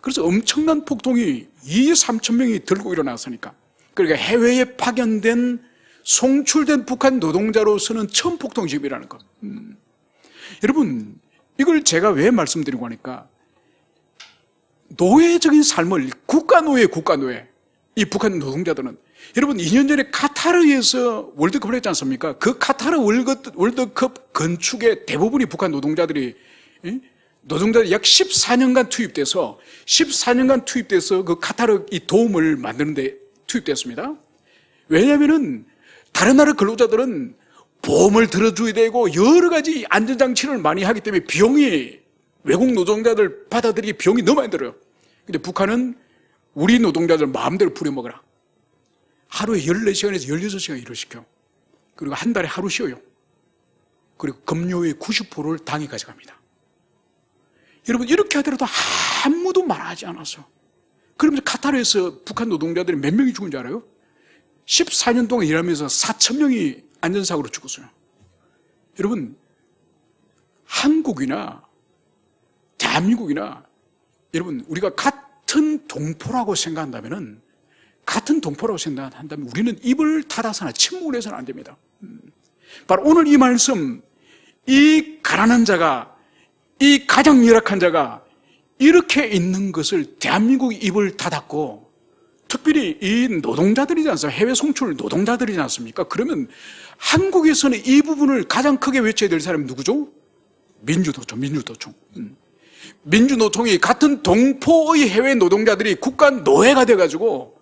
그래서 엄청난 폭동이 2~3천 명이 들고 일어났으니까, 그러니까 해외에 파견된 송출된 북한 노동자로서는 처음 폭동이 지금 일어나는 거예요. 여러분, 이걸 제가 왜 말씀드리고 하니까 노예적인 삶을 국가노예 이 북한 노동자들은, 여러분 2년 전에 카타르에서 월드컵을 했지 않습니까? 그 카타르 월드컵 건축의 대부분이 북한 노동자들이 약 14년간 투입돼서 그 카타르 이 도움을 만드는데 투입됐습니다. 왜냐하면은 다른 나라 근로자들은 보험을 들어줘야 되고 여러 가지 안전장치를 많이 하기 때문에 비용이, 외국 노동자들 받아들이기 비용이 너무 많이 들어요. 근데 북한은 우리 노동자들 마음대로 부려먹어라. 하루에 14시간에서 16시간 일을 시켜. 그리고 한 달에 하루 쉬어요. 그리고 급료의 90%를 당이 가져갑니다. 여러분, 이렇게 하더라도 아무도 말하지 않았어. 그러면서 카타르에서 북한 노동자들이 몇 명이 죽은 줄 알아요? 14년 동안 일하면서 4천 명이 안전사고로 죽었어요. 여러분, 한국이나 대한민국이나 여러분 우리가 같은 동포라고 생각한다면 우리는 입을 닫아서나 침묵을 해서는 안 됩니다. 바로 오늘 이 말씀, 이 가난한 자가, 이 가장 열악한 자가 이렇게 있는 것을 대한민국이 입을 닫았고, 특별히 이 노동자들이지 않습니까? 해외 송출 노동자들이지 않습니까? 그러면 한국에서는 이 부분을 가장 크게 외쳐야 될 사람이 누구죠? 민주노총. 민주노총이 같은 동포의 해외 노동자들이 국가 노예가 돼가지고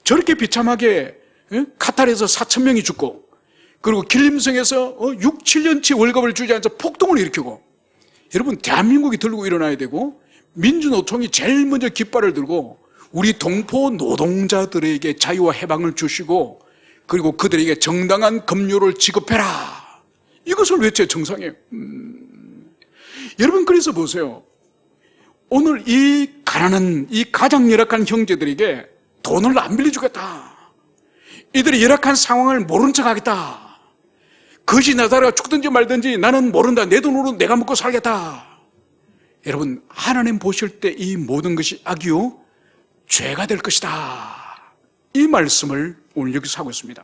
저렇게 비참하게 카타르에서 4,000명이 죽고, 그리고 길림성에서 6, 7년치 월급을 주지 않아서 폭동을 일으키고, 여러분 대한민국이 들고 일어나야 되고, 민주노총이 제일 먼저 깃발을 들고 우리 동포 노동자들에게 자유와 해방을 주시고, 그리고 그들에게 정당한 급료를 지급해라, 이것을 외쳐야 정상이에요. 여러분, 그래서 보세요. 오늘 이 가난한, 이 가장 열악한 형제들에게 돈을 안 빌려주겠다, 이들의 열악한 상황을 모른 척 하겠다, 거지 나다가 죽든지 말든지 나는 모른다, 내 돈으로 내가 먹고 살겠다. 여러분, 하나님 보실 때 이 모든 것이 악이요 죄가 될 것이다, 이 말씀을 오늘 여기서 하고 있습니다.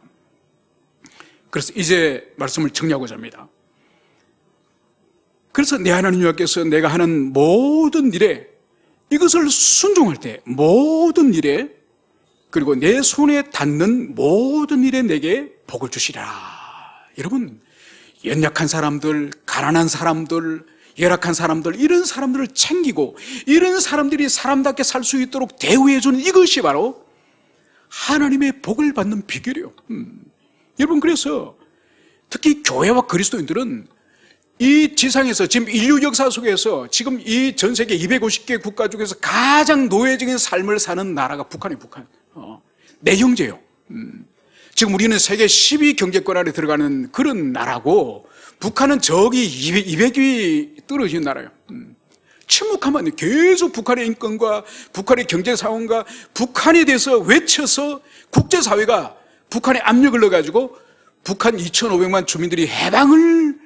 그래서 이제 말씀을 정리하고자 합니다. 그래서 내 하나님 여호와께서 내가 하는 모든 일에, 이것을 순종할 때 모든 일에, 그리고 내 손에 닿는 모든 일에 내게 복을 주시리라. 여러분, 연약한 사람들, 가난한 사람들, 열악한 사람들, 이런 사람들을 챙기고 이런 사람들이 사람답게 살 수 있도록 대우해 주는 이것이 바로 하나님의 복을 받는 비결이에요. 여러분, 그래서 특히 교회와 그리스도인들은 이 지상에서 지금 인류 역사 속에서 지금 이 전 세계 250개 국가 중에서 가장 노예적인 삶을 사는 나라가 북한이에요. 북한. 내 형제예요. 지금 우리는 세계 10위 경제권 안에 들어가는 그런 나라고, 북한은 저기 200위 떨어진 나라예요. 침묵하면 계속 북한의 인권과 북한의 경제 상황과 북한에 대해서 외쳐서 국제사회가 북한에 압력을 넣어가지고 북한 2,500만 주민들이 해방을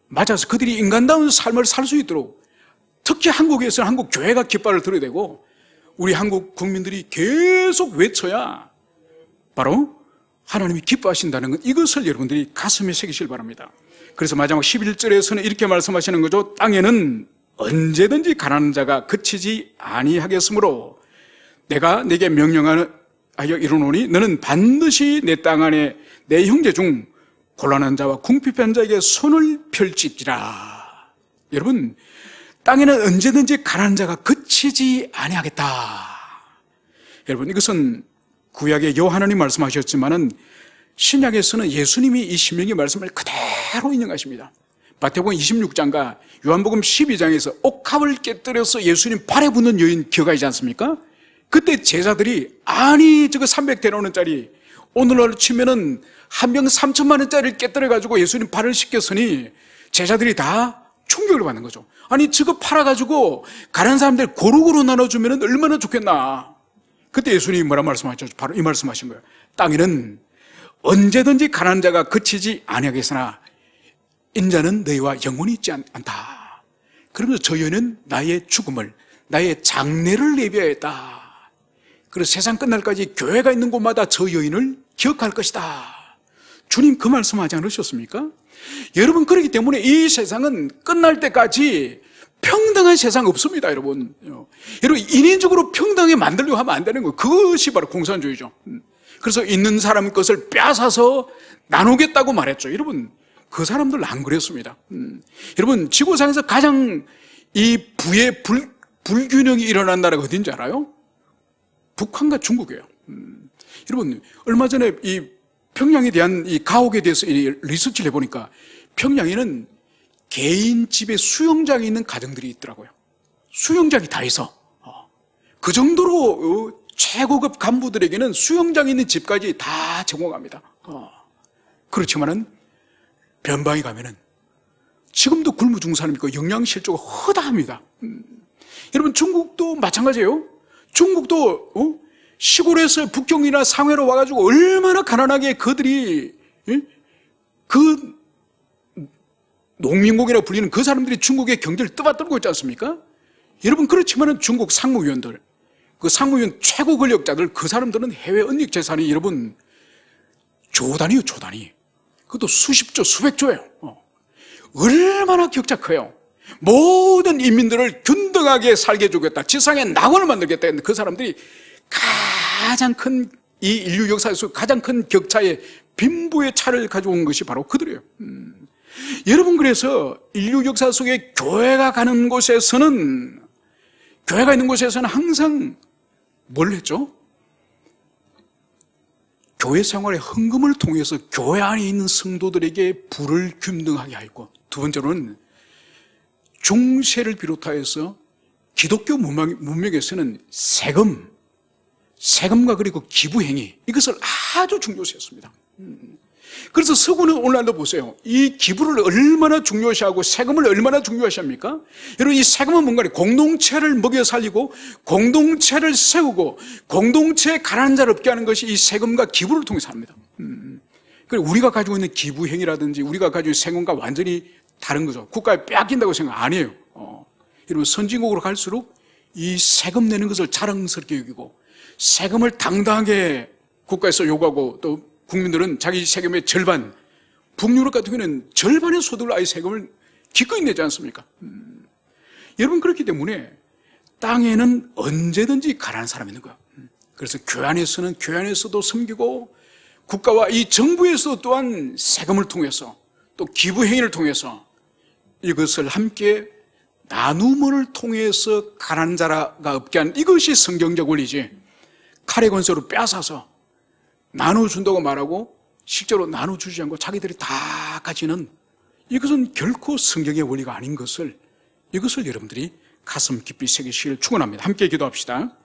맞아서 그들이 인간다운 삶을 살 수 있도록, 특히 한국에서는 한국 교회가 깃발을 들어야 되고 우리 한국 국민들이 계속 외쳐야 바로 하나님이 기뻐하신다는 것, 이것을 여러분들이 가슴에 새기시길 바랍니다. 그래서 마지막 11절에서는 이렇게 말씀하시는 거죠. 땅에는 언제든지 가난한 자가 그치지 아니하겠으므로 내가 내게 명령하여 이르노니 너는 반드시 내 땅 안에 내 형제 중 곤란한 자와 궁핍한 자에게 손을 펼치리라. 여러분, 땅에는 언제든지 가난한 자가 그치지 아니하겠다. 여러분, 이것은 구약의 여호와하나님 말씀하셨지만은 신약에서는 예수님이 이 신명기 말씀을 그대로 인용하십니다. 마태복음 26장과 요한복음 12장에서 옥합을 깨뜨려서 예수님 발에 붙는 여인 기억하지 않습니까? 그때 제자들이 아니 저거 300데나리온짜리 오늘날로 치면은 한 병 3천만 원짜리를 깨뜨려가지고 예수님 발을 씻겼으니 제자들이 다 충격을 받는 거죠. 아니 저거 팔아가지고 가난한 사람들 고루고루 나눠주면 얼마나 좋겠나. 그때 예수님이 뭐라 말씀하셨죠? 바로 이 말씀하신 거예요. 땅에는 언제든지 가난한 자가 그치지 아니하겠으나 인자는 너희와 영원히 있지 않다. 그러면서 저 여인은 나의 죽음을, 나의 장례를 예비하였다. 그래서 세상 끝날까지 교회가 있는 곳마다 저 여인을 기억할 것이다. 주님 그 말씀하지 않으셨습니까? 여러분, 그렇기 때문에 이 세상은 끝날 때까지 평등한 세상 없습니다, 여러분. 여러분, 인위적으로 평등하게 만들려고 하면 안 되는 거예요. 그것이 바로 공산주의죠. 그래서 있는 사람 것을 빼앗아서 나누겠다고 말했죠. 여러분, 그 사람들 안 그랬습니다. 여러분, 지구상에서 가장 이 부의 불균형이 일어난 나라가 어딘지 알아요? 북한과 중국이에요. 여러분, 얼마 전에 이 평양에 대한 이 가옥에 대해서 리서치를 해보니까 평양에는 개인 집에 수영장이 있는 가정들이 있더라고요. 수영장이 다 있어. 그 정도로 최고급 간부들에게는 수영장이 있는 집까지 다 제공합니다. 그렇지만은 변방에 가면은 지금도 굶주중산이고 영양실조가 허다합니다. 여러분, 중국도 마찬가지예요. 중국도 시골에서 북경이나 상해로 와가지고 얼마나 가난하게 그들이 그 농민국이라고 불리는 그 사람들이 중국의 경제를 떠받들고 있지 않습니까? 여러분, 그렇지만은 중국 상무위원들, 그 상무위원 최고 권력자들, 그 사람들은 해외 은닉 재산이 여러분 조 단위요, 조 단위. 그것도 수십조, 수백조예요. 얼마나 격차 커요. 모든 인민들을 균등하게 살게 해주겠다, 지상에 낙원을 만들겠다 했는데 그 사람들이 가장 큰, 이 인류 역사에서 가장 큰 격차의 빈부의 차를 가져온 것이 바로 그들이에요. 여러분, 그래서 인류 역사 속에 교회가 가는 곳에서는, 교회가 있는 곳에서는 항상 뭘 했죠? 교회 생활의 헌금을 통해서 교회 안에 있는 성도들에게 부를 균등하게 하였고, 두 번째로는 중세를 비롯하여서 기독교 문명에서는 세금과 그리고 기부행위, 이것을 아주 중요시했습니다. 그래서 서구는 오늘날도 보세요. 이 기부를 얼마나 중요시하고 세금을 얼마나 중요시합니까? 여러분, 이 세금은 뭔가 공동체를 먹여 살리고 공동체를 세우고 공동체에 가난한 자를 없게 하는 것이 이 세금과 기부를 통해서 합니다. 그리고 우리가 가지고 있는 기부행위라든지 우리가 가지고 있는 세금과 완전히 다른 거죠. 국가에 빼앗긴다고 생각 안 해요. 여러분, 선진국으로 갈수록 이 세금 내는 것을 자랑스럽게 여기고 세금을 당당하게 국가에서 요구하고, 또 국민들은 자기 세금의 절반, 북유럽 같은 경우는 절반의 소득을 아예 세금을 기꺼이 내지 않습니까? 여러분, 그렇기 때문에 땅에는 언제든지 가난한 사람이 있는 거예요. 그래서 교회 안에서는 교회 안에서도 섬기고, 국가와 이 정부에서 또한 세금을 통해서 또 기부행위를 통해서 이것을 함께 나눔을 통해서 가난한 자가 없게 하는, 이것이 성경적 원리지, 칼의 권세로 빼앗아서 나눠준다고 말하고 실제로 나눠주지 않고 자기들이 다 가지는, 이것은 결코 성경의 원리가 아닌 것을, 이것을 여러분들이 가슴 깊이 새기시길 축원합니다. 함께 기도합시다.